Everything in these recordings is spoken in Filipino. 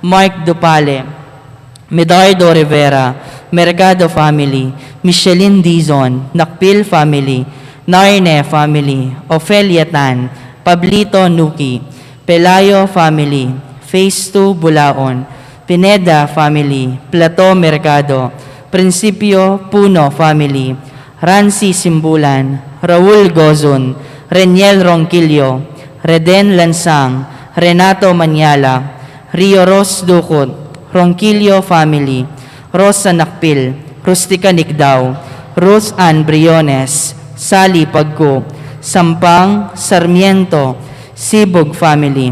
Mark Dupale, Medardo Rivera, Mercado family, Michelin Dizon, Nakpil family, Narne family, Ofelia Tan, Pablito Nuki, Pelayo family, Phase 2 Bulaon, Pineda family, Plato Mercado, Prinsipio Puno family, Rancy Simbulan, Raul Gozon, Reniel Ronquillo, Reden Lansang, Renato Manyala, Rio Ros Ducot, Ronquillo family, Rosa Nakpil, Rustica Nicdao, Ruth Ann Briones, Sally Pagco, Sampang Sarmiento, Sibog family,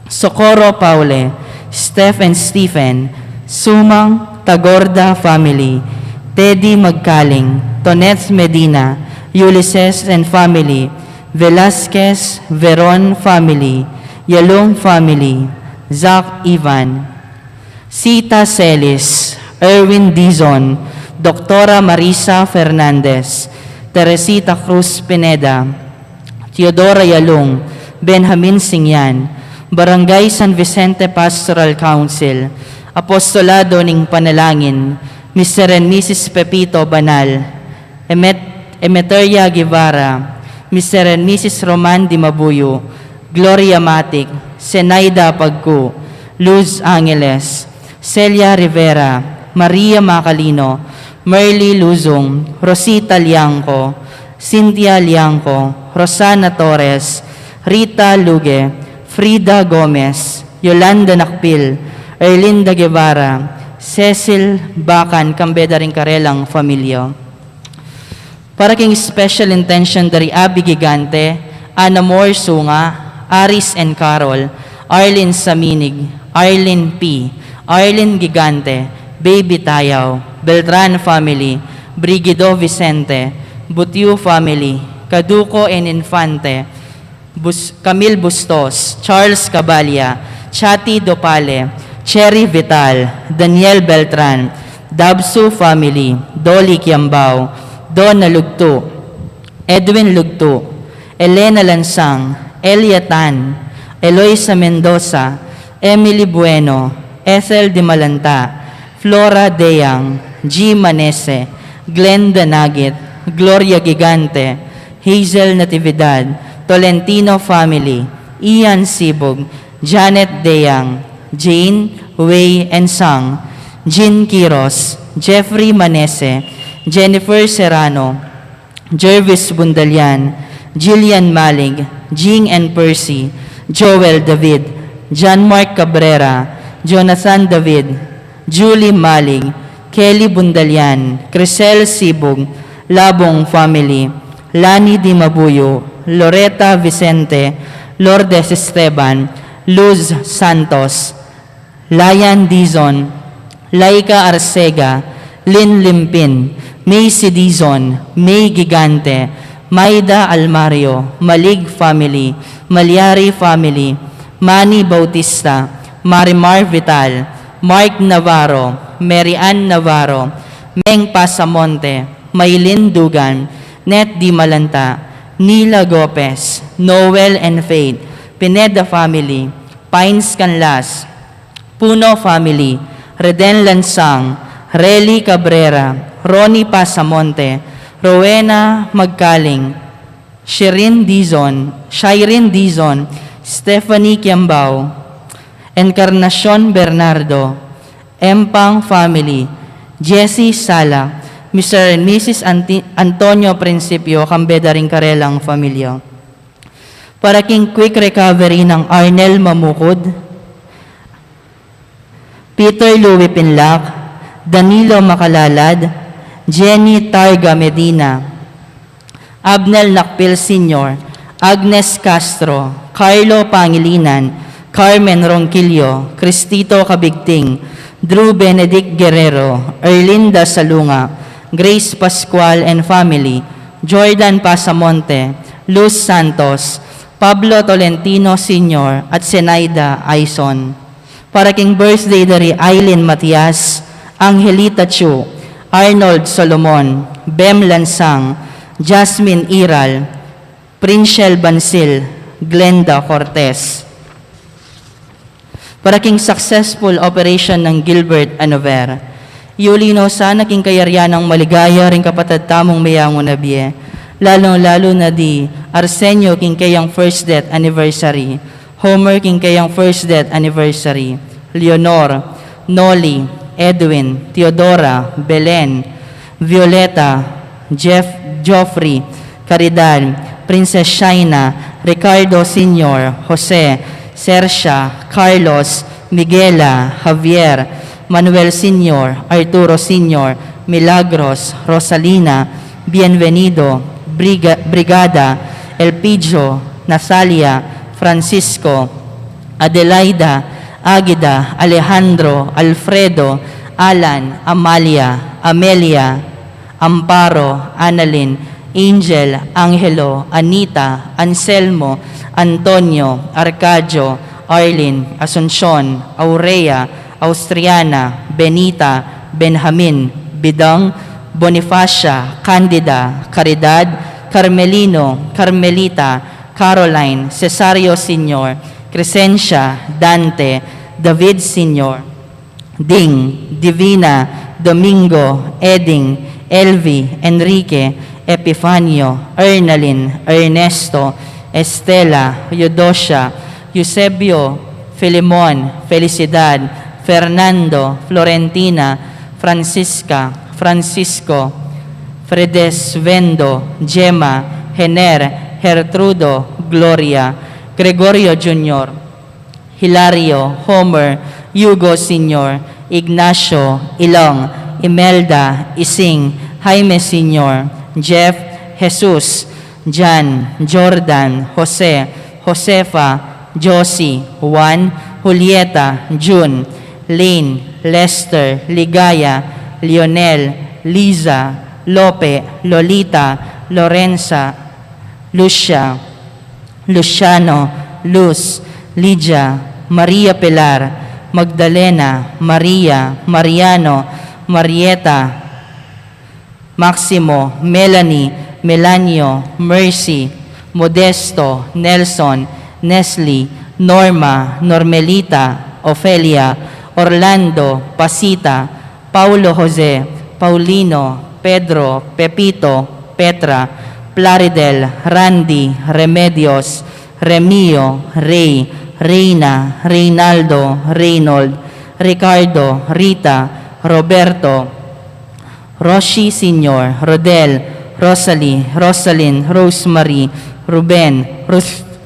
Socorro Paule, Steph and Stephen, Sumang Tagorda family, Teddy Magkaling, Tonets Medina, Ulysses and family, Velasquez Veron family, Yalong family, Zach Ivan, Sita Celis, Erwin Dizon, Doktora Marisa Fernandez, Teresita Cruz Pineda, Teodora Yalong, Benjamin Singyan, Barangay San Vicente Pastoral Council, Apostolado ng Panalangin, Mr. and Mrs. Pepito Banal, Emeteria Guevara, Mr. and Mrs. Roman Di Mabuyo, Gloria Matic, Senaida Pagku, Luz Angeles, Celia Rivera, Maria Macalino, Merly Luzong, Rosita Liangco, Cynthia Liangco, Rosana Torres, Rita Luge, Frida Gomez, Yolanda Nakpil, Erlinda Guevara, Cecil Bacan, Kambeda ring Karelang Familia. Para king special intention dari Abi Gigante, Ana Moore Sunga, Aris and Carol, Arlene Saminig, Arlene P., Arlene Gigante, Baby Tayaw, Beltran family, Brigido Vicente, Butiu family, Caduco and Infante, Camille Bustos, Charles Cabalia, Chati Dopale, Cherry Vital, Daniel Beltran, Dabsu family, Dolly Kiambao, Donna Lugto, Edwin Lugto, Elena Lansang, Elia Tan, Eloisa Mendoza, Emily Bueno, Ethel Di Malanta, Flora Deyang, G. Manese, Glenda Nagit, Gloria Gigante, Hazel Natividad, Tolentino family, Ian Sibog, Janet Deyang, Jane, Wei and Sang, Jean Quiros, Jeffrey Manese, Jennifer Serrano, Jervis Bundalian, Jillian Malig, Jing and Percy, Joel David, John Mark Cabrera, Jonathan David, Julie Malig, Kelly Bundalian, Crisel Sibog, Labong family, Lani Di Mabuyo, Loretta Vicente, Lourdes Esteban, Luz Santos, Layan Dizon, Laika Arcega, Lynn Limpin, Macy Dizon, May Gigante, Maida Almario, Malig family, Malyari family, Manny Bautista, Marimar Vital, Mark Navarro, Mary Ann Navarro, Meng Pasamonte, Maylin Dugan, Net Di Malanta, Nila Gopez, Noel and Faith, Pineda family, Pines Canlas, Puno family, Reden Lansang, Relly Cabrera, Ronnie Pasamonte, Rowena Magkaling, Shireen Dizon, Stephanie Kiambao, Encarnacion Bernardo, Empang family, Jessie Sala, Mr. and Mrs. Antonio Principio, Kambeda ring Karelang Familia. Para king quick recovery ng Arnel Mamukod, Peter Louie Pinlac, Danilo Makalalad, Jenny Targa Medina, Abnel Nakpil Sr., Agnes Castro, Carlo Pangilinan, Carmen Ronquillo, Cristito Cabigting, Drew Benedict Guerrero, Erlinda Salunga, Grace Pascual and family, Jordan Pasamonte, Luz Santos, Pablo Tolentino Sr. at Senaida Aison. Para king birthday dari Aileen Matias, Angelita Chu, Arnold Solomon, Bem Lansang, Jasmine Iral, Prinshel Bansil, Glenda Cortez. para king successful operation ng Gilbert Anover. Iulino sana king kayaryanang maligaya ring kapatid tamong mayango na biye, lalong-lalo na di Arsenio king kayang first death anniversary, Homer king kayang first death anniversary, Leonor, Noli, Edwin, Theodora, Belen, Violeta, Joffrey, Caridad, Princess Shaina, Ricardo Sr., Jose, Sercia, Carlos, Miguela, Javier, Manuel Sr., Arturo Sr., Milagros, Rosalina, Bienvenido, Brigada, Elpidio, Nasalia, Francisco, Adelaida, Agida, Alejandro, Alfredo, Alan, Amalia, Amelia, Amparo, Annalyn, Angel, Angelo, Anita, Anselmo, Antonio, Arcadio, Arlene, Asuncion, Aurea, Austriana, Benita, Benjamin, Bidang, Bonifacia, Candida, Caridad, Carmelino, Carmelita, Caroline, Cesario Sr., Crescencia, Dante, David Sr., Ding, Divina, Domingo, Eding, Elvi, Enrique, Epifanio, Ernalyn, Ernesto, Estela, Eudocia, Eusebio, Filemon, Felicidad, Fernando, Florentina, Francisca, Francisco, Fredesvendo, Gemma, Hener, Gertrudo, Gloria, Gregorio Jr., Hilario, Homer, Hugo Sr., Ignacio, Ilong, Imelda, Ising, Jaime Sr., Jeff, Jesus, Jan, Jordan, Jose, Josefa, Josie, Juan, Julieta, June, Lane, Lester, Ligaya, Lionel, Liza, Lope, Lolita, Lorenza, Lucia, Luciano, Luz, Lydia, Maria Pilar, Magdalena, Maria, Mariano, Marieta, Maximo, Melanie, Melanio, Mercy, Modesto, Nelson, Nestle, Norma, Normelita, Ofelia, Orlando, Pasita, Paulo Jose, Paulino, Pedro, Pepito, Petra, Plaridel, Randy, Remedios, Remio, Ray, Reina, Reynaldo, Reynold, Ricardo, Rita, Roberto, Roshi Sr., Rodel, Rosalie, Rosalyn, Rosemary, Ruben,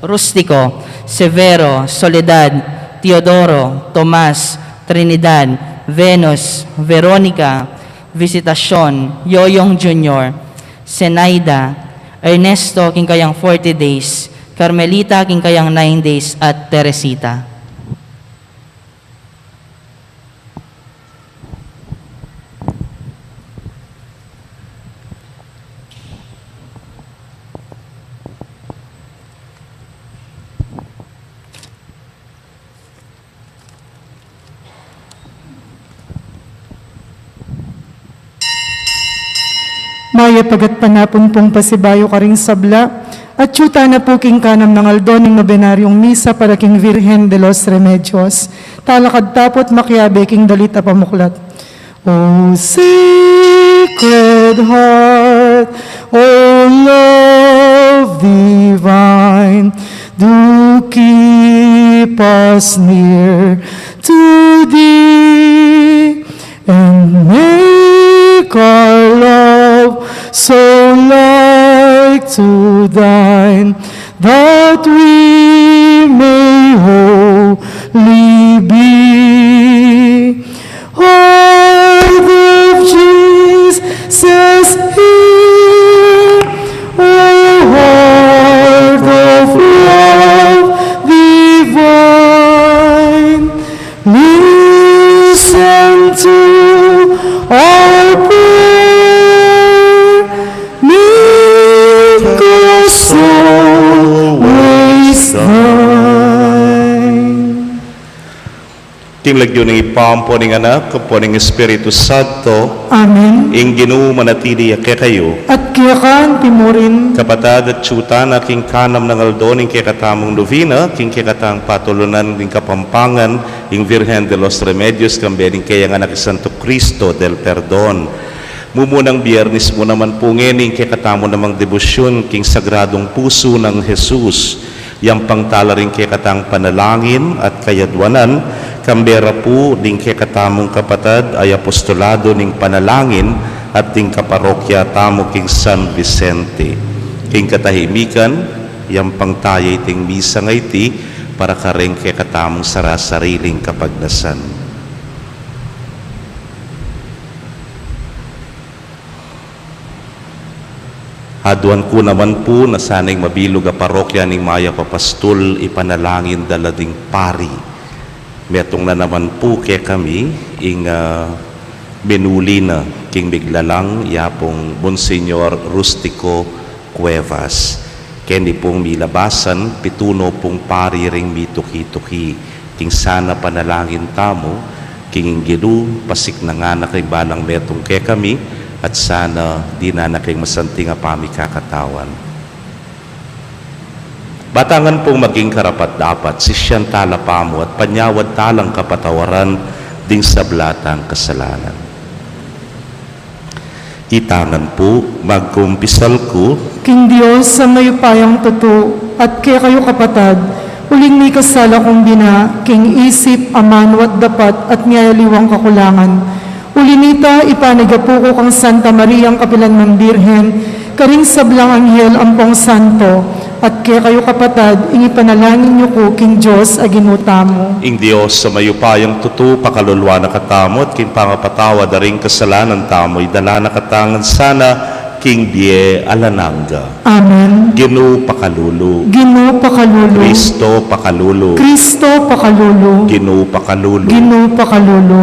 Rustico, Severo, Soledad, Teodoro, Tomas, Trinidad, Venus, Veronica, Visitacion, Yoyong Jr., Senaida, Ernesto, kinkayang 40 days, Carmelita, kinkayang 9 days, at Teresita. Maya pagat panapon pong pasibayo ka ring sabla, at yuta na po king kanam ng aldoning nobenaryong misa para king Virgen de los Remedios, talakad tapot makiabe king dalita pamuklat. O Sacred Heart, O love divine, do keep us near to Thee, and make our love so like to Thine, that we may wholly be. Heart of Jesus, hear, O heart of love divine, listen to our prayer, make us always Thine. King lagyo ng ipampo ng anak, kapo ng Espiritu Santo, Amen. ing Ginoo manatili ake kayo. At kiyakan timurin, Kapatad at tsuta na king kanam ng aldoning kay katamong novena, king kikatang patulunan ng kapampangan, ing Virgen de los Remedios, kambening kay ang anak Santo Cristo del Perdon. Mumunang biyernes mo naman po ngening kay katamo namang debosyon, king sagradong puso ng Jesus. Yang pangtala rin kay katang panalangin at kayadwanan, kambera po ding kay katamong kapatad ay apostolado ning panalangin at ding kaparokya tamo king San Vicente. King katahimikan, yang pangtayay ting misa ngayti para kareng kay katamong sarasariling kapagnasan. Haduan ko naman po na sana'y mabilog a parokya ning Maya Papastol ipanalangin dalading pari. Metong na naman po kay kami ing benuli na king biglalang yapong Monsignor Rustico Cuevas. Kendi pong milabasan, pituno pong pari ring mituki-tuki. King sana panalangin tamo, king Gilu, pasik na nga na kay balang metong kay kami, at sana di na naking masanting apami kakatawan. Batangan pong maging karapat-dapat, sisyan tala pamo at panyawad talang kapatawaran ding sablatang kasalanan. Itangan po, magkumpisal ko, King Diyos sa mayupayang totoo, at kaya kayo kapatad, uling may kasala kong bina, king isip, amanwat dapat, at ngayaliwang kakulangan. Ulinita, ipanigapo ko kang Santa Mariang Kapilan ng Birhen, karing sablang anghel ampong santo, at kaya kayo kapatad, inipanalangin niyo ko, King Diyos, aginutamo. ing Diyos sa mayupayang tutu, pakalulwa na katamo, at king pangapatawa daring kasalanan tamo'y dala na katangan sana, King Bie Alananga. Amen. Ginoo pakalulu, Ginoo pakalulu. Kristo pakalulu, Kristo pakalulu. Ginoo pakalulu. Ginoo pakalulu.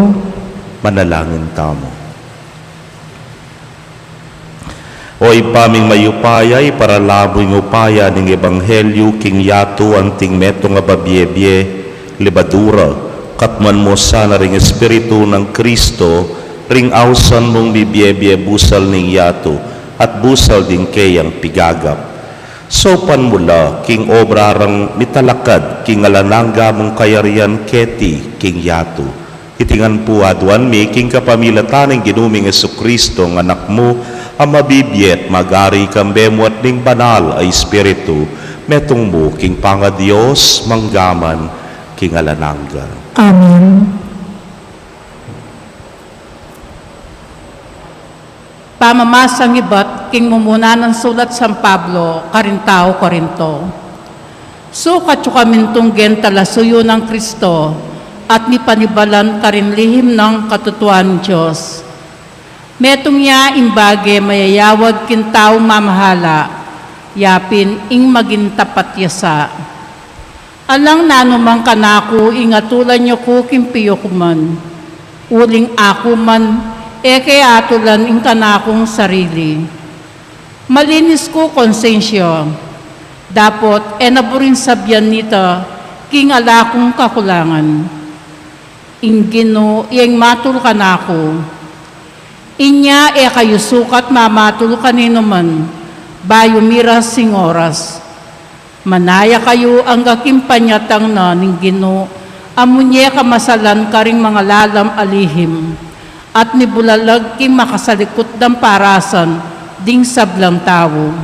Manalangin tamo. O ipaming mayupayay para laboy ng upaya ng Ebanghelyo king yato ang ting meto nga babiebie libadura katman mo sana ring Espiritu ng Kristo ring awsan mong bibiebie busal ning yato at busal din kayang pigagap. Sopan mula king obrarang mitalakad king alananga mong kayarian keti king yato. Itingan po aduan mi king kapamilatan ng ginuming Jesucristo ng anak mo ang mabibiyet magari kambemo at ning banal ay Espiritu metong mo king pangadiyos manggaman king alananga. Amen. Pamamasang ibat, king mumuna ng sulat San Pablo, Karintao, Korinto. Sukat yung kamintong gentalasuyo ng Kristo at ni panibalan karinlihim ng katutuan Diyos. Metong niya imbage mayayawag kintao mamahala, yapin ing maging tapat yasa. Alang nanumang kanako ingatulan niyo ko kimpiyo kuman, uling ako man kay atulan ing kanakong sarili. Malinis ko konsensyo, dapot naburin sabyan nito, king alakong kakulangan. Ingino, iyang matul ka na ako. Inya kayo sukat mamatul kanino man, bayo miras sing oras. Manaya kayo ang kakimpanyatang na ning Gino, amunye kamasalan karing mga lalam alihim, at nibulalag king makasalikot ng parasan, ding sablang tao.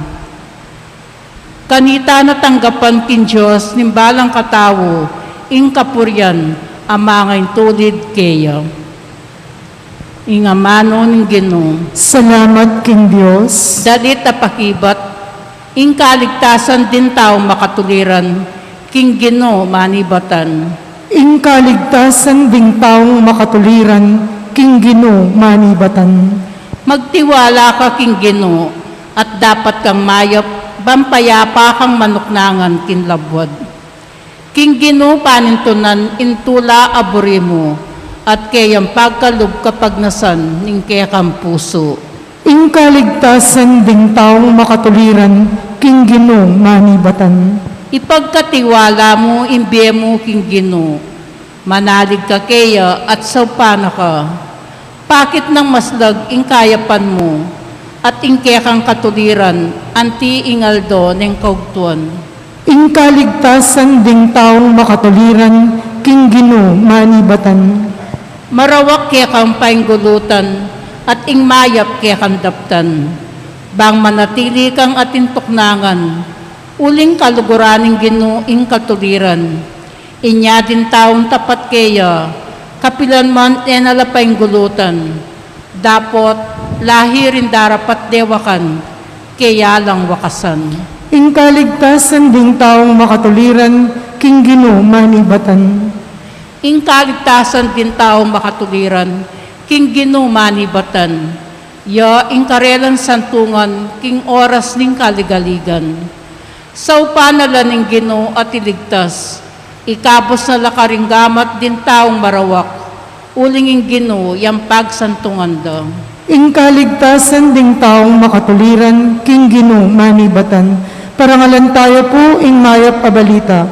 Kanita natanggapan kin Diyos, nimbalang katawo, ing kapuryan, amangain tulid kaya. Ingamano ng Ginoo. Salamat, King Diyos. Dalit pakibat, ing kaligtasan din tao makatuliran, King Ginoo manibatan. Ing kaligtasan ding taong makatuliran, King Ginoo manibatan. Magtiwala ka, King Ginoo, at dapat kang mayap, bampayapa kang manuknangan kinlabwad. King Ginoo panintunan intula aburi mo, at kayang pagkalub kapag nasan ning kayang puso. Ing kaligtasan ding taong makatuliran, King Ginoo manibatan. Ipagkatiwala mo, imbiye mo, King Ginoo, Manalig ka kaya at saupana ka. Pakit ng maslag ing kayapan mo, at ingke kang katuliran, anti ingaldo ng kaugtuan. Ing kaligtasan ding taong makatuliran, king Ginoo manibatan. Marawak kaya kang painggulutan, at ing mayap kaya kang daptan. Bang manatili kang atintuknangan, uling kaluguraning Ginoo ing katuliran. Inya din taong tapat kaya, kapilan man enala painggulutan. Dapot, lahi rin darapat dewakan, kaya lang wakasan. Ing kaligtasan ding taong makatuliran, king Ginoo manibatan. Ing kaligtasan din taong makatuliran, king Ginoo manibatan. Ya ing karelan santungan, king oras ning kaligaligan. Sa upanala ning Ginoo at iligtas, ikabos na lakaring gamat din taong marawak, uling ing Ginoo yang pagsantungan da. Ing kaligtasan ding taong makatuliran, king Ginoo manibatan. Parangalan tayo po ing mayap abalita.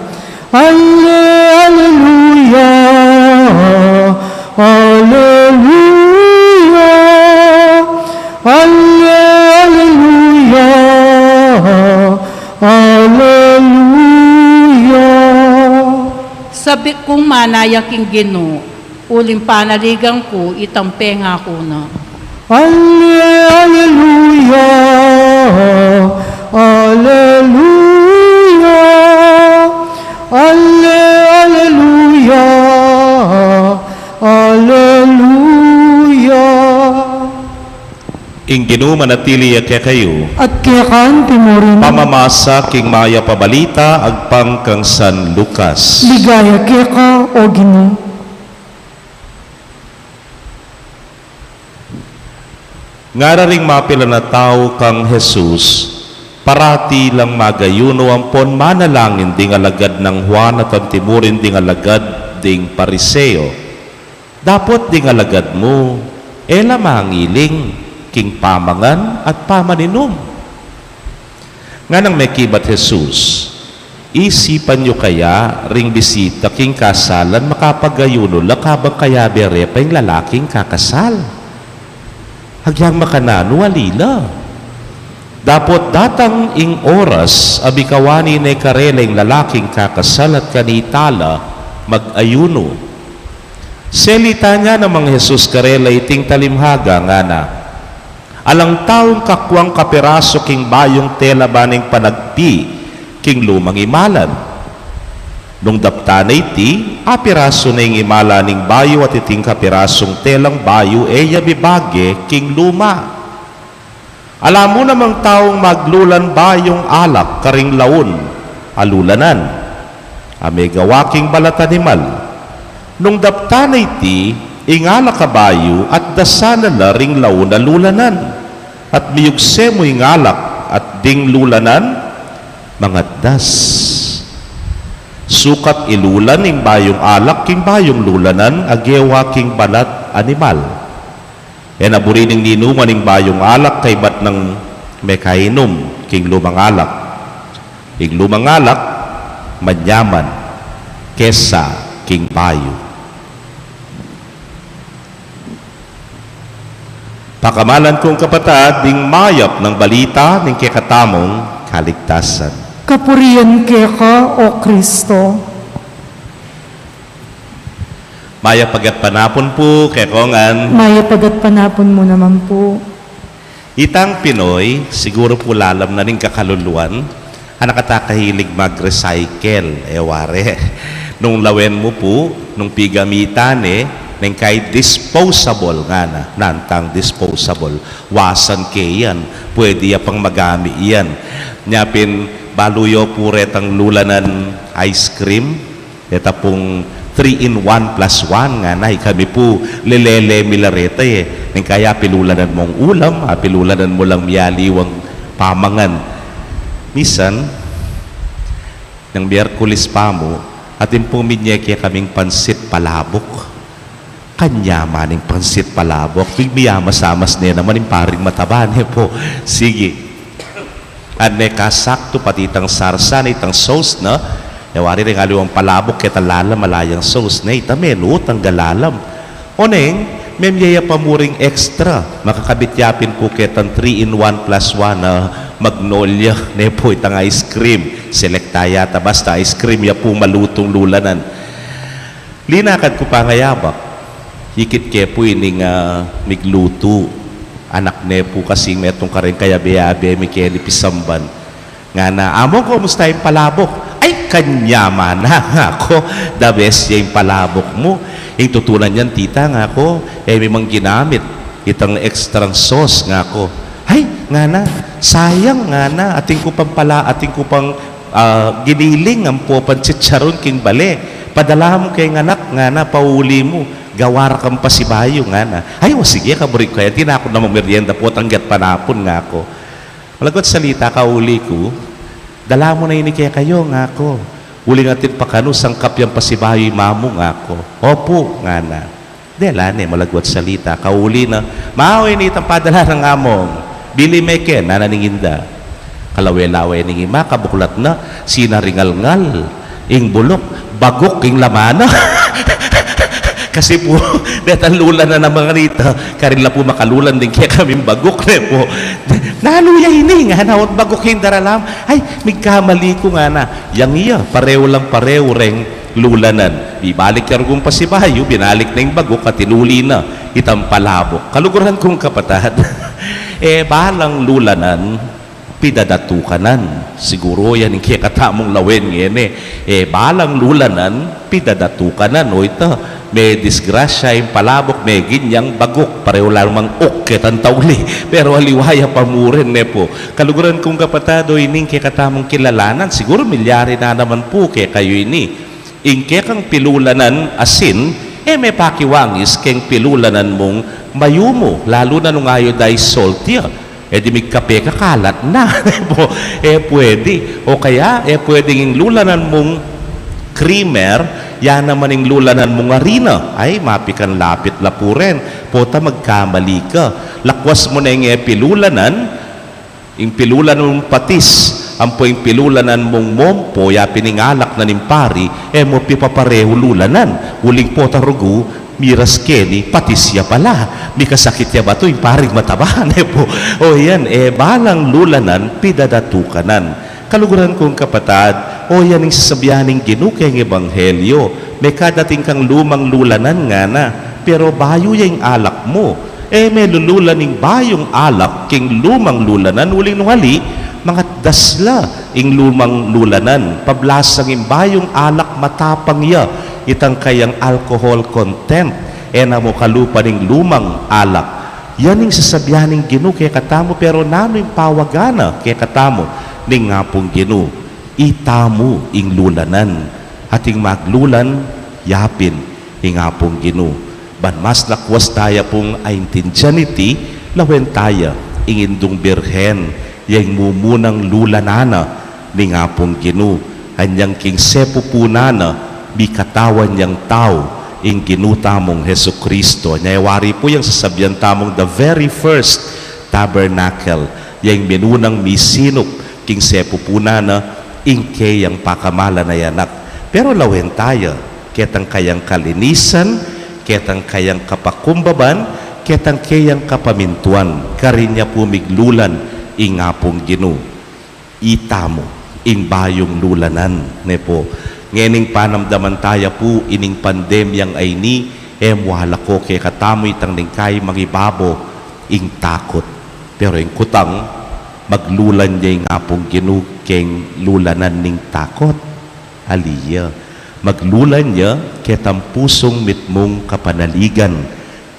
Alleluia, Alleluia, Alleluia, Alleluia. Sabi kong manayak ing Ginoo, uling panaligang ko, itampenga ko na. Alleluia, Alleluia, Alleluia, Alleluia. Ing Ginoo manatili kaya kayo, At kaya kan timurin, pamamasa king maya pabalita agpang kang San Lucas. ligaya kaya ka o Ginoo. Ngararing mapila na tao kang Jesus, parati lang magayuno ang pon manalangin ding alagad ng Juan at ang timurin ding alagad ding Pariseo. Dapot ding alagad mo, ela mangiling, king pamangan at pamaninom. Nga nang may kibat Jesus, isipan nyo kaya ring bisita king kasalan makapagayuno lakabang kaya bere pa yung lalaking kakasal. Hagyang makanano alila. Dapot datang ing oras abikawani na kareleng lalaking kakasal at kanitala mag-ayuno. Selita niya namang Jesus karela iting talimhaga nga na. Alang taong kakwang kapiraso king bayong tela baning panagpi king lumang imalan. Nung dapta na iti, apiraso na yung imala ning bayo at iting kapirasong telang bayo eya bibage king luma. Alam mo namang taong maglulan bayong alak karing laon, alulanan. Ame gawaking balat animal. Nung dapta na iti, ingala kabayo at dasana na ring laon alulanan. At miyugse mo ingalak at ding lulanan, mga das. Sukat ilulan ing bayong alak king bayong lulanan agewa king balat animal. E naburining ninuman ing bayong alak kay bat ng mekainom king lumang alak. Ing lumang alak manyaman kesa king bayo. Pakamalan kong kapatad ding mayap ng balita ng kikatamong kaligtasan. Kapurian kaya ka o Kristo. Maya pagat panapon po, kekongan. Maya pagat panapon mo naman po. Itang Pinoy, siguro po lalam na rin kakaluluan, ang nakatakahilig mag-recycle, ware. Nung lawen mo po, nung pigamitan nang kay disposable nga na, nantang disposable. Wasan kayan, pwede ya pang magamit yan. Nyapin, baluyo po retang lulanan ice cream, eta pong 3-in-1 plus 1 nga na, kami po lelele milareta nang kaya pilulanan mong ulam, pilulanan mo lang miyaliwang pamangan. Misan, ng Miyerkules pa mo, atin pong minyekya kaming pansit palabok. Kanya maning pansit palabok, bigmiyamas-amas niya naman yung paring mataba niya po. Sige. Ane kasakto pati itang sarsa na itang sauce na Yawari rin aliwang palabok kita lalam malayang sauce na itamen utang galalam. Oneng, memyaya pa muring extra. Makakabityapin po kitang 3-in-1 plus 1 na magnolia. Ne po itang ice cream. Selekta yata basta ice cream ya po malutong lulanan. Linakad ko pa ngayabak. Hikit ke po ining migluto. Anak ne po kasing metong karing kaya beyabe mi kaya pisamban. Nga na, amo ko, musta yung palabok? Ay, kanya man nga ako. The best yung palabok mo. Yung tutunan yan, tita nga ako. May mang ginamit. Itang extra sauce nga ako. Ay, nga na, sayang nga na. Ating ko pang giniling ang po panchicharon king bale. Padala mo kay anak nga na, pauli mo. Gawar kang pasibayo nga na. Ay, sige, kaburik ko yan. Di na ako namang merienda po, tanggat panapon nga ako. Malagot salita, kauli ko, dala mo na ini kaya kayo nga ako. Uli natin pa kano, sangkap yung pasibayo mamo nga ako. Opo, nga na. Dela ne, malagot salita, kauli na, maaway ni itang padala ng among, bili meke, nananinginda. Kalaway-laway ning ima, kabuklat na, sinaringal-ngal, ing bulok, bagok, ing lamana. Kasi po, netanlulan na ng mga rita, karila po makalulan din kaya kaming bagok na po. Naluya ini nga, nawat bagok yung daralam. Ay, migkamali ko nga na. Yang iya, pareho lang pareho reng lulanan. Ibalik karugong pasibayo, binalik na yung bagok at tinuli na itang palabok. Kaluguran kong kapatad. Balang lulanan, pidadatukanan. Siguro yan yung kaya katamong lawen ngayon balang lulanan, pidadatukanan. O ito, may disgrasya yung palabok, may ginyang bagok, pareho lamang ukit ang tauli, pero haliwaya pamurin po. Kaluguran kong kapatado, ining kaya katamong kilalanan, siguro milyari na naman po kaya kayo ini. Ingke kang pilulanan asin, may pakiwangis keng pilulanan mong mayumo, lalo na nung ayo dahil salty, di migkape kakalat na. Pwede. O kaya, pwedeng lulanan mong creamer, yan naman yung lulanan mong harina. Ay, mapikan lapit lapuren. Pota magkamali ka. Lakwas mo na yung pilulanan, yung pilulanan mong patis, ang po yung pilulanan mong mompo, ya piningalak na nimpari, mo pipapareho lulanan. Uling pota rugu, miras keni, patisya pala. May kasakit ya ba ito? Yung paring matabahan po. O yan, balang lulanan, pidadatukanan. Kaluguran kong kapatad, yan yung sasabihaning ginukeng ebanghelyo. May kadating kang lumang lulanan nga na, pero bayo yung alak mo. May lululaning bayong alak king lumang lulanan, uling nuhali, mga dasla ing lumang lulanan. Pablasang yung bayong alak matapang ya, itang kayang alcohol content. Na mo kalupan ng lumang alak. Yan yung sasabihaning ginukeng katamo, pero nano yung pawagana kaya katamo, ning nga pong ginu, itamu ing lulanan, ating maglulan, yapin, ing nga pong ginu. Banmas lakwas tayo pong aintindyanity, lawen tayo, ing indong birhen, yung mumunang lulanana, ning nga pong ginu. Anyang king sepo punana, bikatawan niyang tao, ing ginutamong Heso Kristo. Nyayawari po yung sasabihan tamong the very first tabernacle, yung minunang misinok, king sepo puna na ingke yang pakamala na yanak. Pero lawen tayo, ketang kayang kalinisan, ketang kayang kapakumbaban, ketang kayang kapamintuan, karinya pumiglulan, ingapong ginu. Itamo, ing bayong lulanan, po. Ngening panamdaman tayo po, ining pandemyang ay ni, wala ko kaya katamo itang ningkay mangibabo, ing takot. Pero ing kutang, maglulan niya yung apong ginukeng lulanan ning takot. Aliya. Maglulan niya ketang pusong mitmong kapanaligan.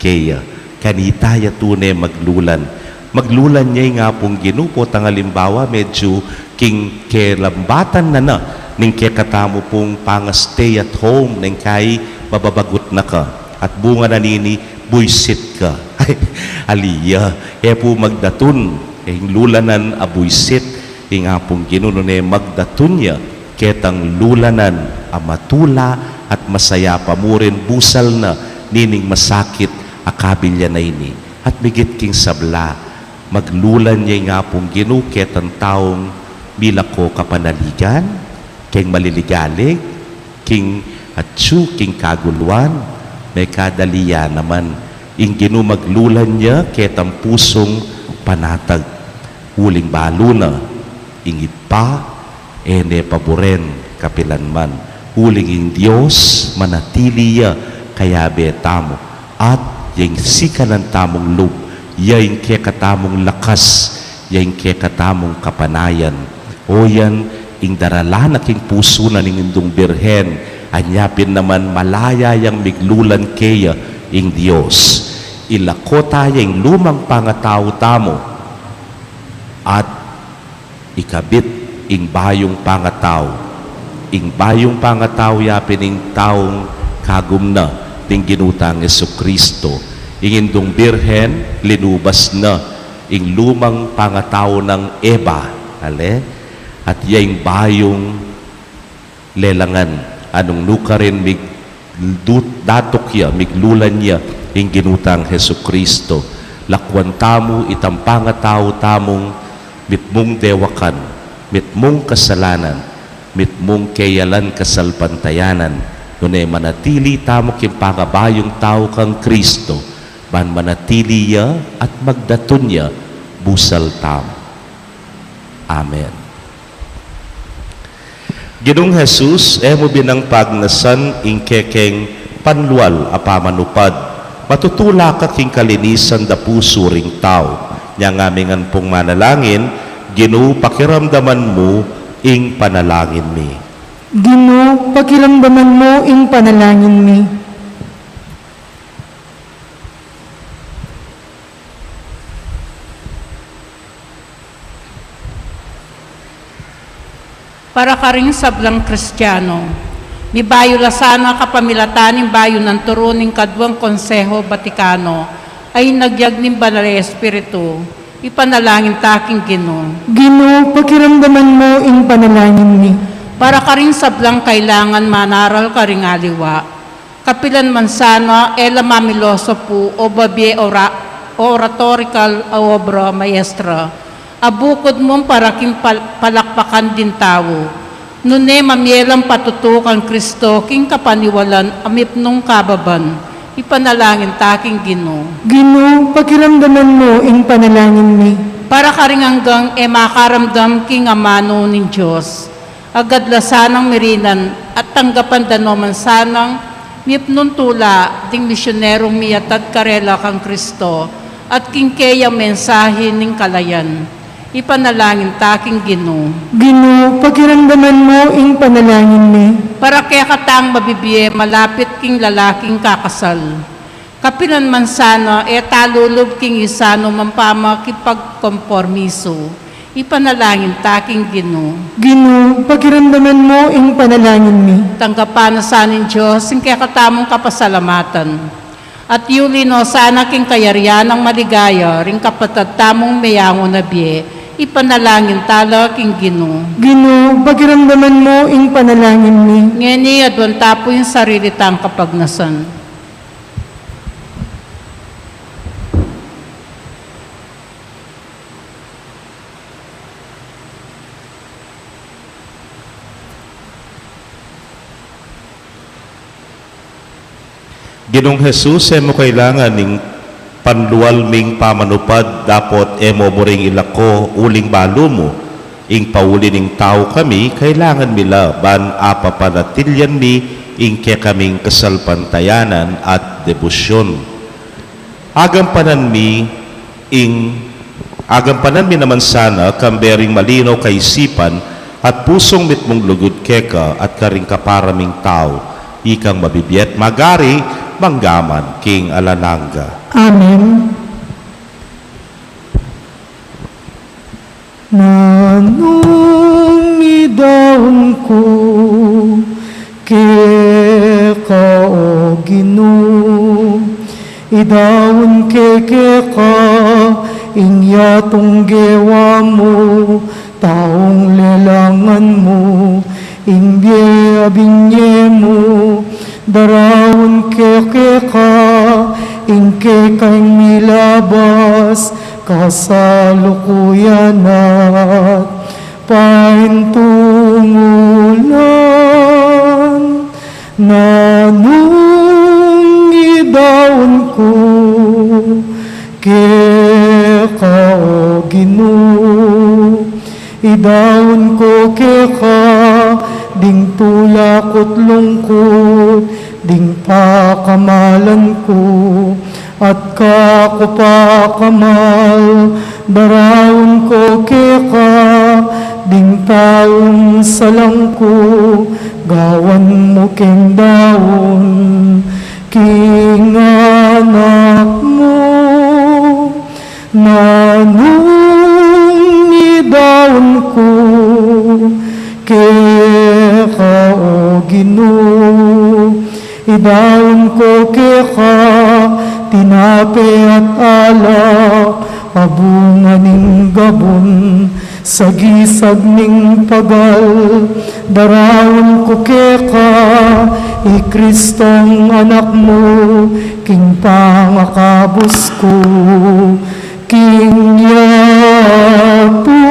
Kaya kanitaya tunay maglulan. Maglulan niya yung apong ginupo. Tangalimbawa medyo king kelambatan na ning kekatamo pong pang-stay at home ning kay mababagot na ka. At bunga na nini, buisit ka. Aliya. Po magdatun ing lulanan abuisit ing apong ginuno ne magdatunya ketang lulanan amatula at masaya pamurin busal na nining masakit akabilya na ini at bigit king sabla maglulan niya ing apong ginu ketang taong milako kapanaligan king maliligalig, king atsu, king kaguluan, may kadaliya naman, ing ginumaglulan niya ketang pusong panatag, huling balo na, ingit pa, ene paboren, kapilanman, huling ing Diyos, manatiliya, kaya betamo, at yung sikanan tamong loob, yung kaya katamong lakas, yung kaya katamong kapanayan, o yan, ing darala na king puso na ning indong birhen, anyapin naman malaya yang miglulan kaya ing Diyos. Ilako tayo ing lumang pangatao tamo at ikabit ing bayong pangatao. Ing bayong pangatao yapin ing taong kagum na ting ginutang Jesucristo. Ing indong birhen linubas na ing lumang pangatao ng Eva. Ale? At yung bayong lelangan, anong nuka rin datok ya, miglulan niya, yung ginutang Jesucristo. Lakwan tamo, itampanga tao tamong mitmong dewakan, mitmong kasalanan, mitmong kayalan kasalpantayanan, nunay manatili tamo kimpagabayong tao kang Kristo, ban manatili ya at magdatun ya, busal tamo. Amen. Ginong Jesus, emo binang pagnasan ing kekeng panlual apamanupad. Matutula ka king kalinisan da puso ring tao. Nya ngamingan pong manalangin, Ginoo pakiramdaman mo ing panalangin mi. Ginoo, pakiramdaman mo ing panalangin mi. Para ka rin sablang Kristiyano, mi bayo lasana kapamilataning bayo ng turuning kadwang Konseho Batikano ay nagyag ning Banal na Espiritu, ipanalangin taking Ginoo. Ginoo, pakiramdaman mo ing panalangin mi. Para ka rin sablang kailangan manaral ka ring aliwa, kapilan man sana ela mamiloso po o babye oratorical obra maestra, abukod mong paraking palakpakan din tao. Nune mamielang patutukan Kristo, king kapaniwalan, amip nung kababan, ipanalangin taking Ginoo. Ginoo, pakiramdaman mo ing panalangin mi. Para ka rin hanggang makaramdam king amano ng Diyos, agad lasanang mirinan at tanggapan danoman sanang mipnun tula ding misyonerong miyatad karela kang Kristo at king kaya mensahe ning kalayan. Ipanalangin taking Ginoo. Ginoo, pakiramdaman mo ing panalangin mi. Para kaya katang mabibiye malapit king lalaking kakasal. Kapilan man sana talulob king isano mampama kipagkompormiso. Ipanalangin taking Ginoo. Ginoo, pakiramdaman mo ing panalangin mi. Tanggapan na sanin Diyos ing kaya katamong kapasalamatan. At yulino sana king kayarian ng maligaya ring kapatad tamong mayango na biye. Ipanalangin tala king Ginoo. Ginoo, pakiramdaman mo ing panalangin mi. Ngeni adwan tapo yung sarili tang kapagnasan. Ginong Jesus, emo kailangan ning panlual ming pamanupad, dapot emo mo ring ilako uling balo mo, ing pauli ning tao kami, kailangan mila ban apapanatilyan mi, ing kaya kaming kasalpantayanan at debosyon. Agampanan mi naman sana kambering malino kaisipan at pusong mitmong lugod keka at karing kaparaming tao, ikang mabibiyet magari, manggaman king alananga. Amen. Nanumidaon ko keka o Ginoo, idawon keka inyatong gewa mo, taong lelangan mo, ingbiya binye mo, darawon keka, ingke kang milabas, kasalukuyan at paintungula. Ginoo. Idaon ko keka, ding tulakot lungkot, ding pakamalan ko, at kakupakamal, darawon ko keka, ding taong salang ko, gawan mo king daon, king anak mo, nanong nidaon ko, keka o Ginoo. Idaon ko keka, tinape at alak, abunga ning gabon, sa gisag ning pagal, darawon ko keka, Kristong anak mo, king pangakabos ko, king yato.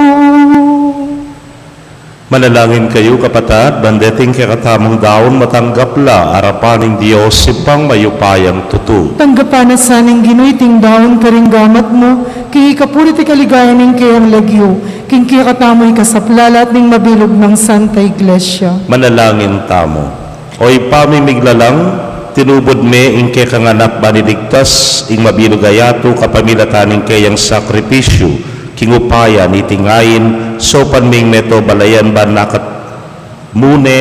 Manalangin kayo kapatad, bandeting kakatamang daon matanggapla, arapaning Diyos sipang mayupayang tutu. Tanggapan na saning Ginoy ting daon karing gamat mo, kay ikapulit ikaligayan ning kayang lagyo, king katamoy kasaplalat ning mabilog ng Santa Iglesia. Manalangin tamo. Oy pamimiglalang, tinubod me ing kekanganak baniligtas, ing mabilugayato kapamilataning kayang sakripisyo, kingupaya ni tingayin, so panming meto balayan ba nakat mune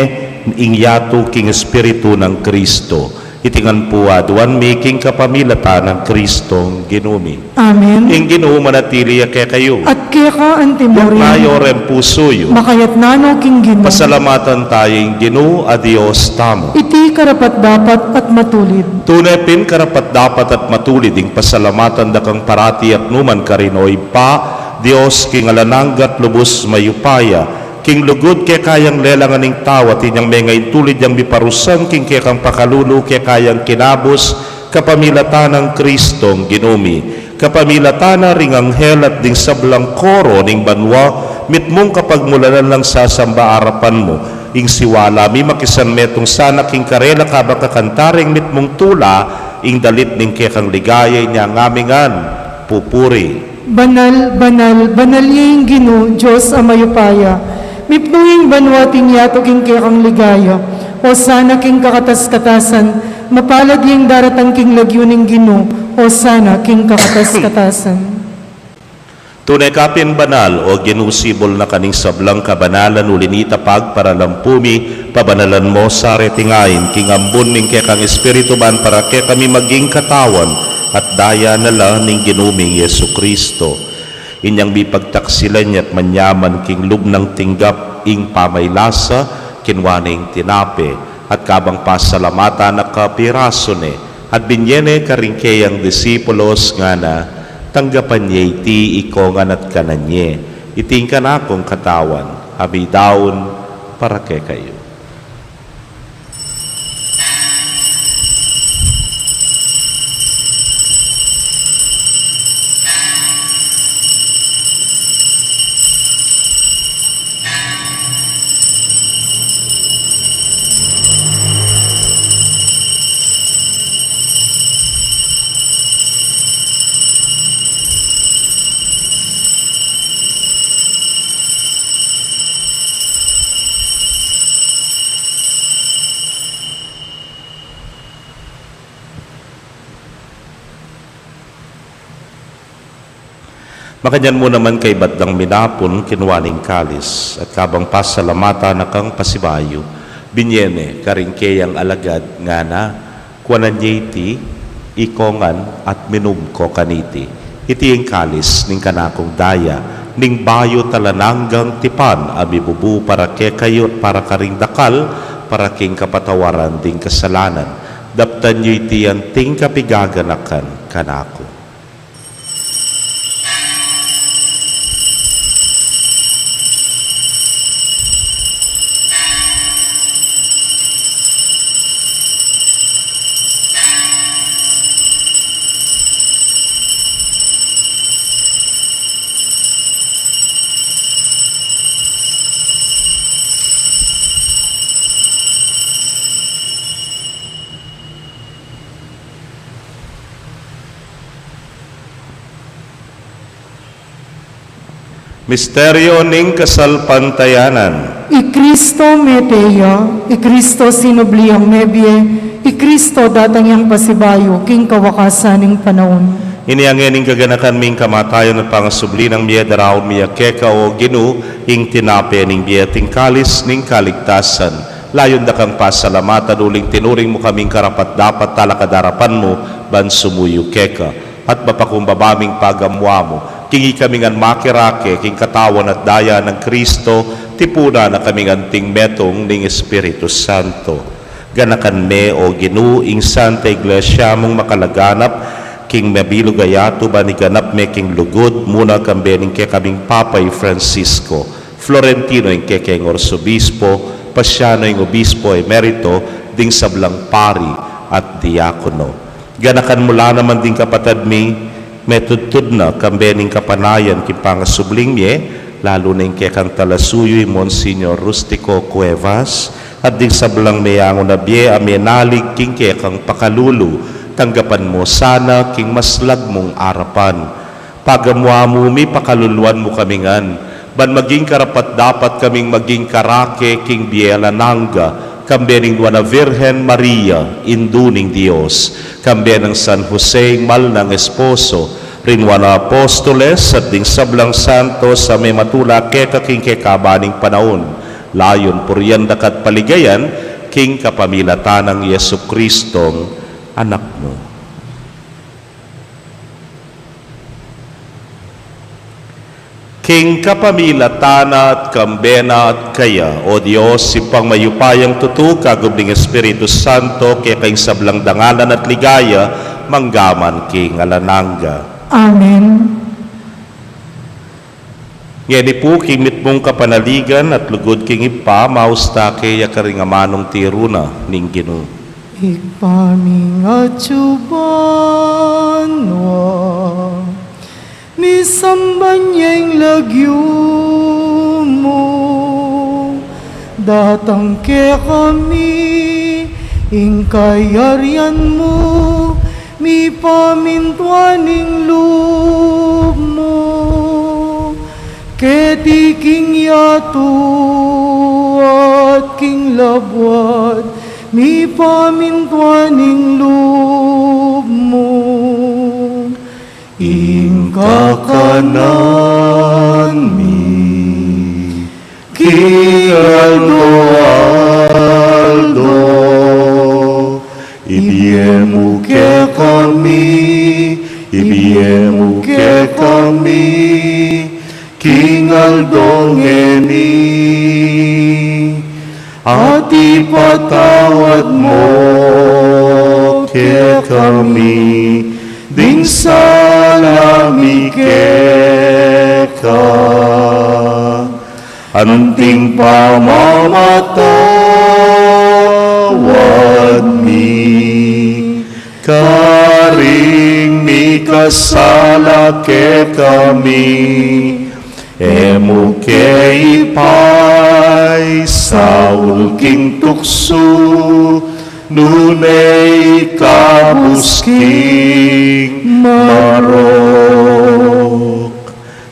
ing yato king espiritu ng Kristo. Itingan po aduan making kapamilata ng Kristong Ginumi. Amen. Ing Ginoo manatili kay kayo. At kaya ka Yung antimori, tayo rin pusoyo. makayat nano king Ginoo. Pasalamatan tayong Ginoo a Dios tamo. Iti karapat dapat at matulid. Tunay pin karapat dapat at matulid ing pasalamatan dakang parati at numan karinoy pa Dios king alananggat lubos mayupaya king lugod kay kayang lelangan ning tawat inyang mengay tulid yang biparusan king kay kang pakalulu kay kayang kinabos kapamilatan ng Kristong Ginumi kapamilatan na ring anghel at ding sablang koro ning banwa mitmong kapag mulanan lang sasamba arapan mo ing siwala mi makisan metong sana king karela kabaka kantaring mitmong tula ing dalit ning kay kang ligaya niya ngamingan pupuri. Banal, banal, banal yung Ginoo, Diyos amayupaya. Mipnuing banwating yato king kekang ligaya. O sana king kakatas-katasan, mapalad yung daratang king lagyuning Ginoo. O sana king kakatas-katasan. Tunay kapin banal o ginusibol na kaning sablang kabanalan ulinita pag para lampumi, pabanalan mo sa retingain, king ambon ning kekang espiritu ban para ke kami maging katawan, at daya nala ning ginuming Yesu Kristo. Inyang bipagtaksilan at manyaman king lubnang tinggap ing pamaylasa, kinwaning tinape, at kabang pasalamata na kapiraso ne, at binyene karingkeyang disipulos nga na, tanggapan niya iti ikongan at kananye, iting kanakong katawan, habi daon para kay kayo. Makanyan mo naman kay batdang minapon kinwaning kalis at kabang pasalamata na kang pasibayo binyene karingkeyang alagad nga na kuanan iti ikongan at minumko kaniti iti ang kalis ning kanakong daya ning bayo talananggang tipan abibubu para ke kayot para karing dakal para king kapatawaran ding kasalanan daptan nyo iti anting kapigaganakan kanako. Misteryo ning kasalpantayanan. I Cristo meteya, I Cristo sinubliang mebye, I Cristo datangyang pasibayo, king kawakasaning panahon. Iniangin ing kaganakan ming kamatayon at pangasubli ng miya daraw miya keka o ginu, ing tinape ning miya tingkalis ning kaligtasan. Layon da kang pasalamatan uling tinuring mo kaming karapat dapat talakadarapan mo, ban sumuyo keka. At mapakumbabaming pagamwa mo, kingi kamingan makirake, king katawan at daya ng Kristo, tipuna na kaming anting metong ning Espiritu Santo. Ganakan me o ginu, ing Santa Iglesia mong makalaganap, king mabilog ayato ba ni ganap me king lugod muna kambening ke kaming Papay Francisco, Florentino ing kekeng Orsobispo, Pasiano ing Obispo Emerito, ding sablang pari at diakono. Ganakan mula naman ding kapatad mi, metudtud na kambening kapanayan king pangasubling mi, lalo na ing kekang talasuyoy Monsignor Rustico Cuevas, at ding sablang mayango na biye amenalig king kekang pakalulu, tanggapan mo sana king maslag mong arapan. Pagamwa mo mi pakaluluan mo kamingan, ban maging karapat dapat kaming maging karake king biela nangga, kambening wana Virgen Maria, induning Dios, kambenang San Jose, mal ng esposo, rinwana apostoles at ding sablang santo sa may matula keka king kekabaning panahon, layon puryan dakat paligayan, king kapamilatan ng Yesu Kristong anak mo. King kapamilatana at kambena at kaya, O Diyos, ipang mayupayang tutu, kagubling Espiritu Santo, kaya kayong sablang dangalan at ligaya, manggaman king alananga. Amen. Ngeni po, kimit mong kapanaligan at lugod king ipa, maustake yakaringamanong tiruna, ning Ginoo. Ikpaming at subanwa, misamban niya'y lagyo mo, datang ke kami, ingkayarian mo, mi pamintuaning loob mo, ketiking yato at king labwat, mi pamintuaning loob mo. Ingkakanan mi, King Aldo, ibiemu ke kami, ibiemu ke kami, King Aldo ngeni, at ipatawad mo ke kami, ding salami keka, anting pamamatawad mi, karing mi kasala ke kami, emu ke ipay saul king tukso, nunay kabusking marok.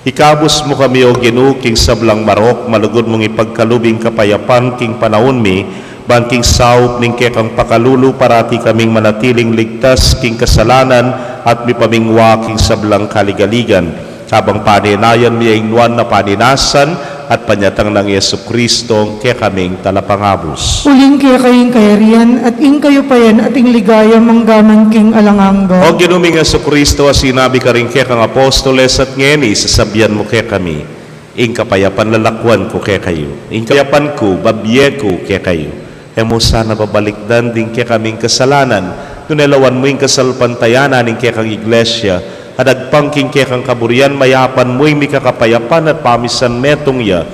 Ikabus mo kami o Ginoo king sablang marok, malugod mong ipagkalubing kapayapan king panahon mi, bangking saup ning kekang pakalulu parati kaming manatiling ligtas king kasalanan at mi pamingwa king sablang kaligaligan. Habang paninayan mi ang nuan na paninasan at panyatang ng Yesu Kristo kaya kaming talapangabos. Uling kaya kayong kayarian at ing kayo payan at ing ligaya manggaman king alanganga. O ginuming Yesu Kristo, sinabi ka rin kaya kang apostoles at ngeni, sasabihan mo kaya kami, ing kapayapan lalakwan ko kaya kayo, ing kapayapan ko, babye ko kaya kayo. E mo sana babalikdan din kaya kaming kasalanan, tunelawan mo ing kasalpantayanan ing kaya kang iglesia, at agpangking kaya kang kaburian, mayapan mo ing mikakapayapan at pamisan metong ya,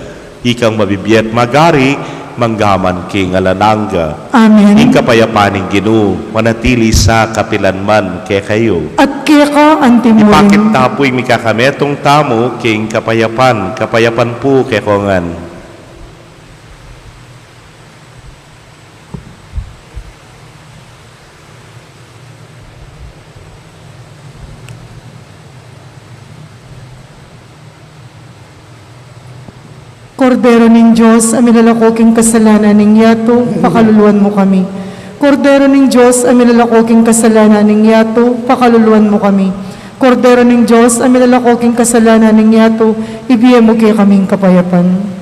ikang mabibiyat magari, manggaman king alananga. Amen. Ing kapayapaning Ginoo, manatili sa kapilanman kaya kayo. At kaya ka antimurin. Ipakit tapoy mikakametong tamo king kapayapan, kapayapan po kaya kongan. Kordero ning Diyos, aminalakoking kasalanan ning yato, pakaluluan mo kami. Kordero ning Diyos, aminalakoking kasalanan ning yato, pakaluluan mo kami. Kordero ning Diyos, aminalakoking kasalanan ning yato, ibiye mo kay kaming kapayapan.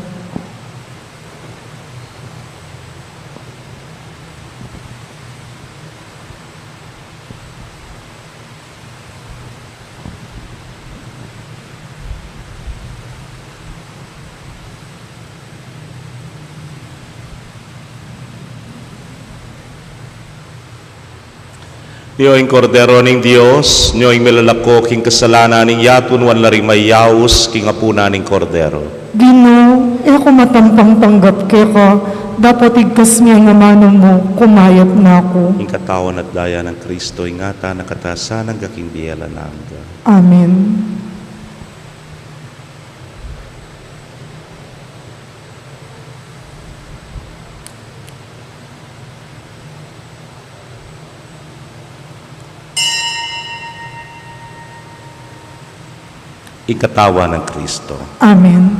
Niyo'ing kordero ning Dios, niyo'ing milalako king kasalanan ning yatun wan laring mayaus king apuna ning kordero. Ginoo, ako matampang tanggap kay ka, dapat igkas niya nga manong mo, kumayat na ako. Ing katawan at daya ng Kristo, ingata nakatasan ang gaking biyela nangga. Amen. Ikatawa ng Kristo. Amen.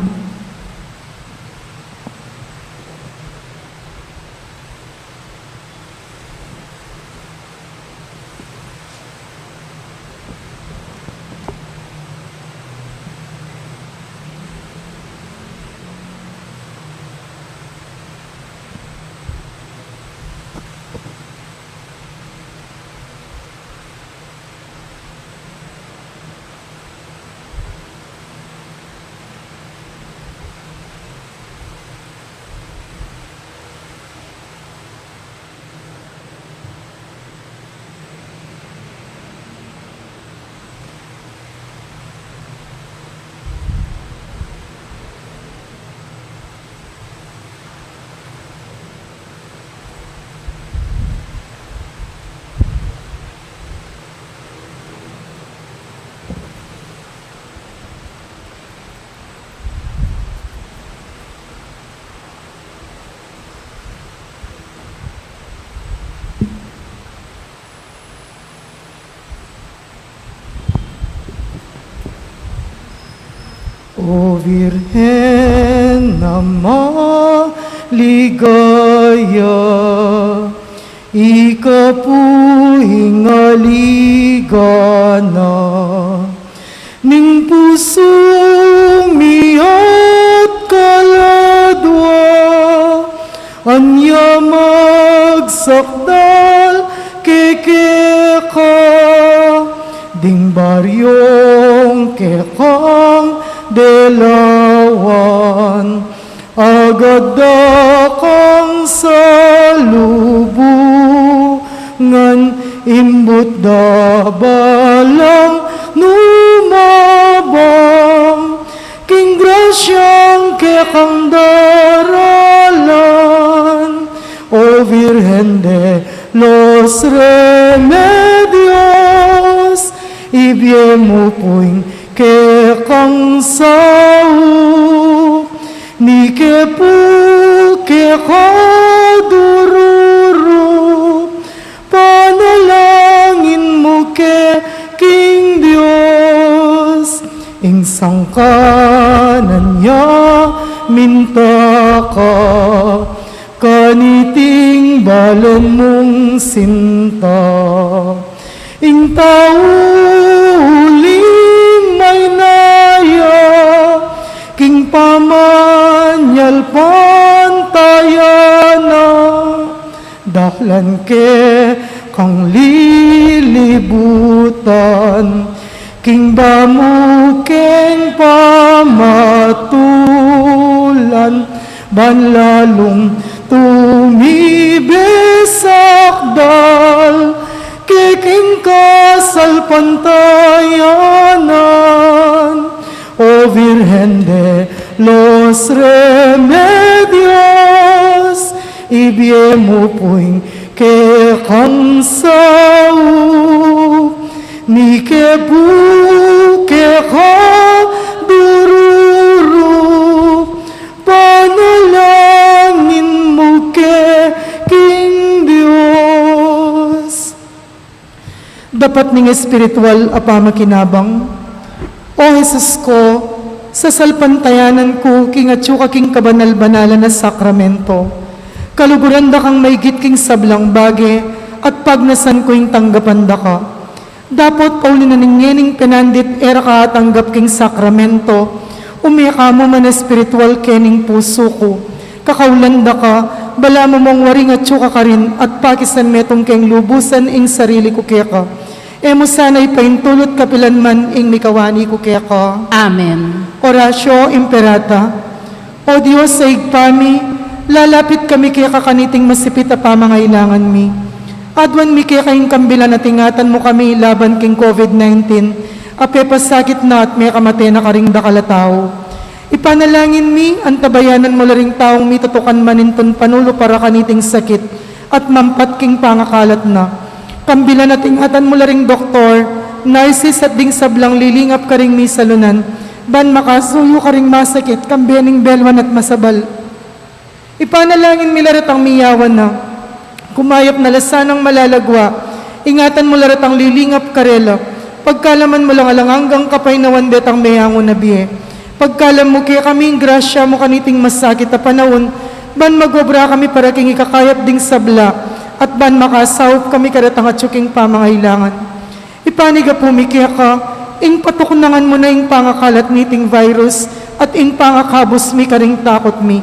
O Virhen na maligaya, ikapuhing aligana, ning pusong miyat kaladwa, anya magsakdal kekeka, ding baryong kekang delawan, agad kang salubungan, imbut da balang numabang, king grasyang kekang daralan, o Virgen de los Remedios, ibye mo po'y kekang sao, ni kepu kekadururu, panalangin mo ke King Diyos, ing sangkanan niya minta ka, kaniting balon mong sinta, ing tauling may naya, king pamanyal pantayana, dahlan ke kang lilibutan, king bamukeng pamatulan, banlalong tumibesakdal, kiking kasal pantayanan, o Virgen de los Remedios, ibye mo po'y kekang sao, ni kebu kekadururu, panalangin mo ke King Diyos. Dapat ning espiritual apamakinabang, o Jesus ko, sa salpantayanan ko, king atsuka king kabanal-banalan na sakramento. Kaluguran da kang maigit king sablang bage, at pagnasan ko yung tanggapan da ka. Dapat pauli na ningening penandit era ka tanggap king sakramento, umiyaka mo man espiritual kening puso ko. Kakaulan da ka, bala mo mong waring atsuka ka rin, at pakisan metong keng lubusan ing sarili ko kaya ka. Emo sana'y paintulot kapilan man ing mikawani ko kaya ka. Amen. Oratio Imperata. O Diyos sa igpami, lalapit kami kaya kakaniting masipit a pamangailangan mi. Adwan mi kaya kayong kambila na tingatan mo kami laban king COVID-19, ape pasakit na at may kamate na karing dakalataw. Ipanalangin mi, ang tabayanan mo laring taong mi tutukan maninton panulo para kaniting sakit, at mampat king pangakalat na. Kambila na tingatan mo laring doktor, nurses at ding sablang lilingap karing mi salunan, ban makasuyo karing masakit, kambianing belwan at masabal. Ipanalangin mi laratang miyawan na, kumayap na lasanang malalagwa, ingatan mo laratang lilingap karela, pagkalaman mo lang alanganggang kapay na wandetang mayango na biye. Pagkalam mo kaya kaming grasya mo kaniting masakit na panahon, ban magobra kami para king ikakayap ding sabla, at ban makasawp kami karatang atsuking pamangailangan. Ipaniga pumikiya ka, ing patuknangan mo na ing pangakalat niting virus, at ing pangakabos mi karing takot mi.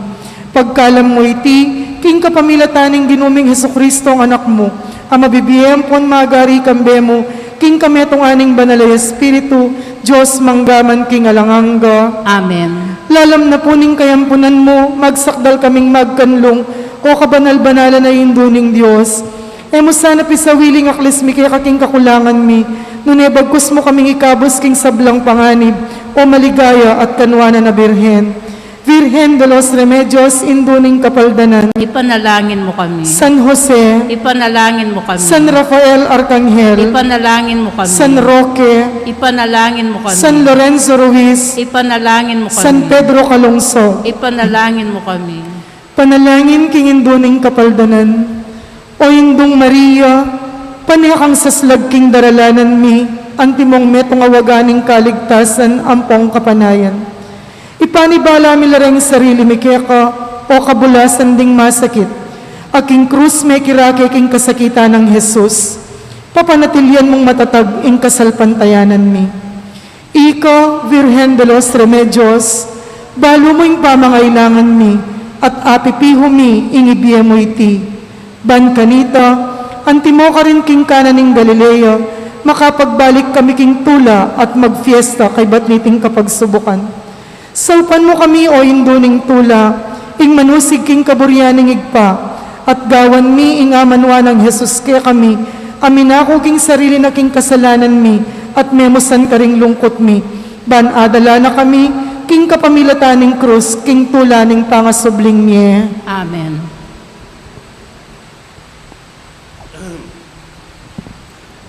Pagkalam mo iti, king kapamilataning ginuming Hesukristo ang anak mo, ang mabibiyem pon magari kambe mo, king kametong aning banalay Espiritu, Diyos manggaman king alanganga. Amen. Lalam na po ning kayampunan mo, magsakdal kaming magkanlong, o kabanal-banalan na induning Diyos. E mo sana pisawiling aklis mi kaya kaking kakulangan mi, nune bagkus mo kaming ikabos king sablang panganib, o maligaya at kanwana na Birhen. Virgen de los Remedios, induning kapaldanan. Ipanalangin mo kami. San Jose, Ipanalangin mo kami. San Rafael Arcangel, Ipanalangin mo kami. San Roque, Ipanalangin mo kami. San Lorenzo Ruiz, Ipanalangin mo kami. San Pedro Calungsod. Ipanalangin mo kami. Panalangin king induning kapaldanan. O indung Maria, panihakang saslag king daralanan mi, antimong metong awaganing kaligtasan, ampong kapanayan. Ipanibala mi lareng sarili mi kaya ka, o kabulasan ding masakit. Aking krus may kirake king kasakitan ng Jesus. Papanatilyan mong matatag ing kasalpantayanan mi. Ika, Virgen de los Remedios, balo mo ing pamangailangan mi, at apipiho mi ingibiya mo iti. Ban kanita, antimo ka rin king kananing Galilea, makapagbalik kami king tula at magfiesta kay batniting kapagsubukan. Saupan mo kami o induning tula, ing manusig king kaburyaning igpa, at gawan mi ing amanwa ng Jesus kaya kami, aminako king sarili na king kasalanan mi, at memosan karing lungkot mi. Ban adala na kami, king kapamilataning krus, king tulaning pangasubling miye. Amen.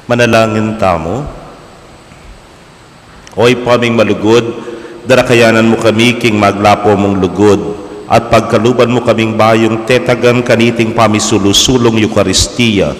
Manalangin tamo. Oy paming malugod, darakayanan mo kami king maglapo mong lugod, at pagkaluban mo kaming bayong tetagan kaniting pamisulusulong Eukaristiya.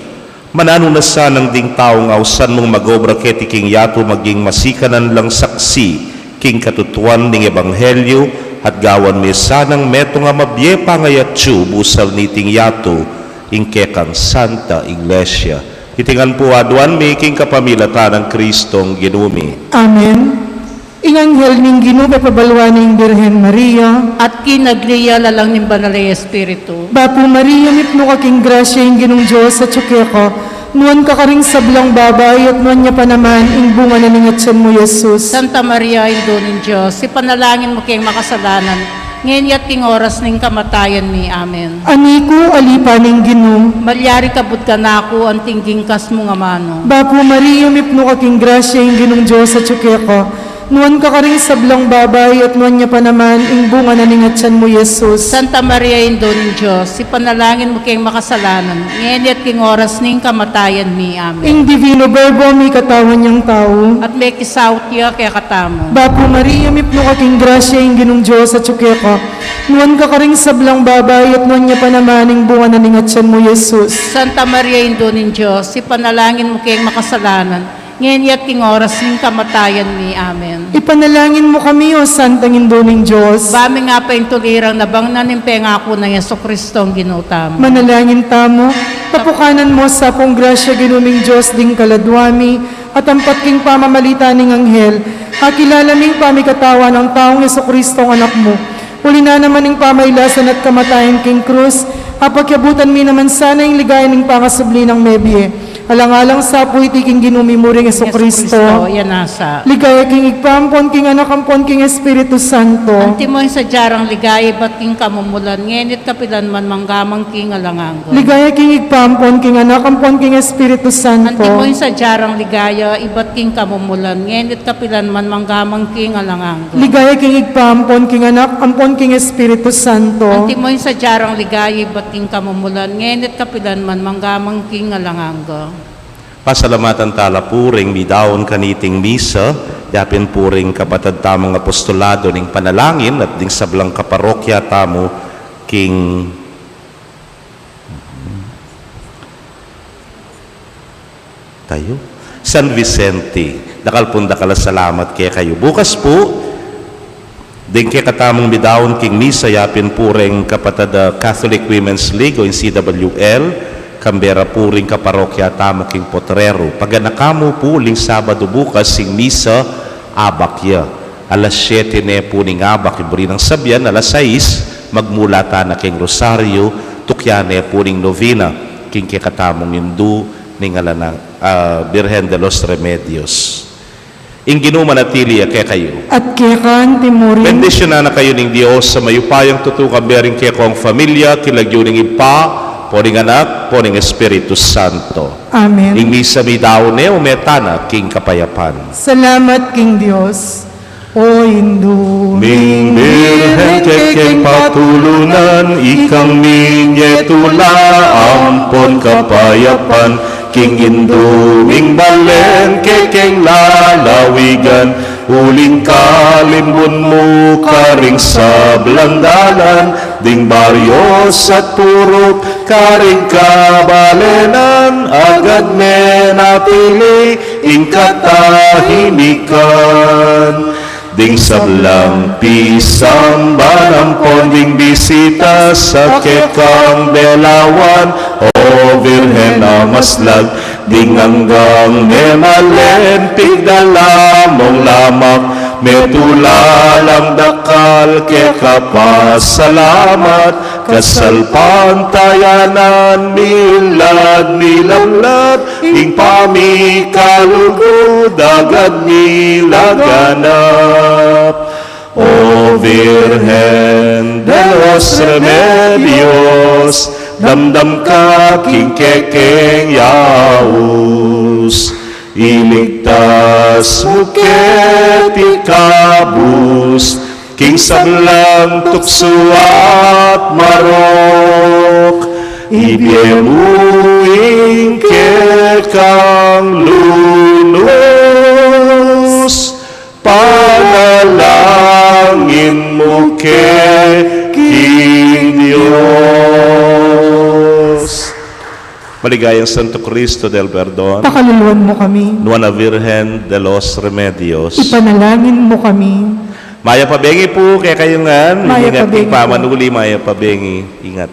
Manano na sanang ding taong awsan mong magobra keti king yato maging masikanan lang saksi king katutuan ning Ebanghelyo, at gawan mi sanang metong amabye pangayatsu busal niting yato ing kekang Santa Iglesia. Itingan po aduan mi king kapamilatan ng Kristong ginumi. Amen. Inganghel ning Ginoo pabalwaning Birhen Maria, At kinagriya lalang ng Banalay Espiritu. Bapo Maria mitno kaking grasya ing Ginong Diyos sa tsuke ka, nuan ka karing sablang babay at nuan niya pa naman ing bunga na ningatsan mo Jesus. Santa Maria, Indo ng Diyos, ipanalangin mo kayong makasalanan, ngayon yat king oras ng kamatayan mi. Amen. Aniku alipa ning Ginoo, Malyari kabut ka na ako, ang tinggingkas mo nga mano. Bapo Maria mitno kaking grasya ing Ginong Diyos sa tsuke ka, nuan ka karing sablang babay at nuan niya pa naman ing bunga na ningatsan mo Jesus. Santa Maria, Indo ng Diyos, ipanalangin mo kayong makasalanan, ngayon yat king oras ng kamatayan mi. Amen. Ing divino verbo mi katawan niyang tao, At may kisawt ya kaya katamo. Bapo Maria mitno kaking grasya ing Ginong Diyos sa tsuke ka, nuan ka karing sablang babay at nuan niya pa naman ing bunga na ningatsan mo Jesus. Santa Maria, Indo ng Diyos, ipanalangin mo kayong makasalanan, ngayon at king oras ng kamatayan ni. Amen. Ipanalangin mo kami, O Santang Induling Diyos. Bami nga pa yung tulirang nabang nanimpenga ako ng Yeso Kristo ang ginutam. Manalangin tamo, tapukanan mo sa pong grasya ginuming Diyos ding kaladwami, at ang patking pamamalita ning anghel, hakilala ming pamikatawan ang taong Yeso Kristo ang anak mo. Uli na naman ning pamailasan at kamatayan king krus, apagyabutan mi naman sana yung ligaya ning pangasubli ng mebye. Alang-alang sa puitiking ginumi mo ring Yeso Kristo. yan nasa. Ligaya king igpampon, king anak ampon, king Espiritu Santo. Antimoy sa jarang ligay, ba't king kamumulan, ngenit kapilan man manggamang king alanganggo. Ligaya king igpampon, king anak ampon, king Espiritu Santo. Antimoy sa jarang ligaya, iba't king kamumulan, ngenit kapilan man manggamang king alanganggo. Ligaya king igpampon, king anak ampon, king Espiritu Santo. Antimoy sa jarang ligay, iba't king kamumulan, ngenit kapilan man manggamang king alanganggo. Pasalamatan tala puring midaon kaniting misa, yapin puring kapatad tamang apostolado ning panalangin at ding sablang kaparokya tamo king tayo San Vicente. Dakalpunda kala salamat kaya kayo. Bukas po, din kaya katamang midaon king misa, yapin puring kapatad Catholic Women's League o in CWL, Kambera puring kaparokya tamo king Potrero. Paganakamo po ling Sabado bukas sing misa abakya. Alas 7 ne po ning abak iburi ng sabyan, alas 6 magmulata na king Rosario, tukyane po ning novena king kikatamong indu ning alanang Birhen de los Remedios. Ing ginumanatili kaya kayo. At kiyakan timurin. Bendisyon na kayo ning Dios sa mayupayang tutukan bering kaya kong familia, kilagyo ning ipa, poning anak, poning Espiritu Santo. Amen. Ing misa mi daw ne umetana king kapayapan. Salamat king Dios. O Indu. Ming birhen kekeng patulunan, ikang minyetula, ampon kapayapan, king Indu, ming balen kekeng lalawigan, uling kalimbun mo karing sa blandanan, ding baryos at purok karing kabalenan, agad ne napili ing katahimikan. Ding sablang pisang banampon, ding bisita sa kekang belawan, o Virhen na maslag, ding hanggang memalen, pigdalamong lamak, metulalang dakal, kekapasalamat, kasalpantayanan, milad, nilamlat, ing pamikalugod, agad nilaganap. O Virgen de los Remedios, damdam ka king kekeng yaus, iligtas mo ket ikabus, king sablang tukso at marok, ibyemuing kekang lunos, panalangin mo king Diyos. Maligayang Santo Cristo del Perdón, Pakaluluan mo kami. Nuana Virgen de los Remedios. Ipanalangin mo kami. Maya pabengi po, kaya kayo nga, Maya ingat pabengi king pamanuli, maya pabengi, ingat.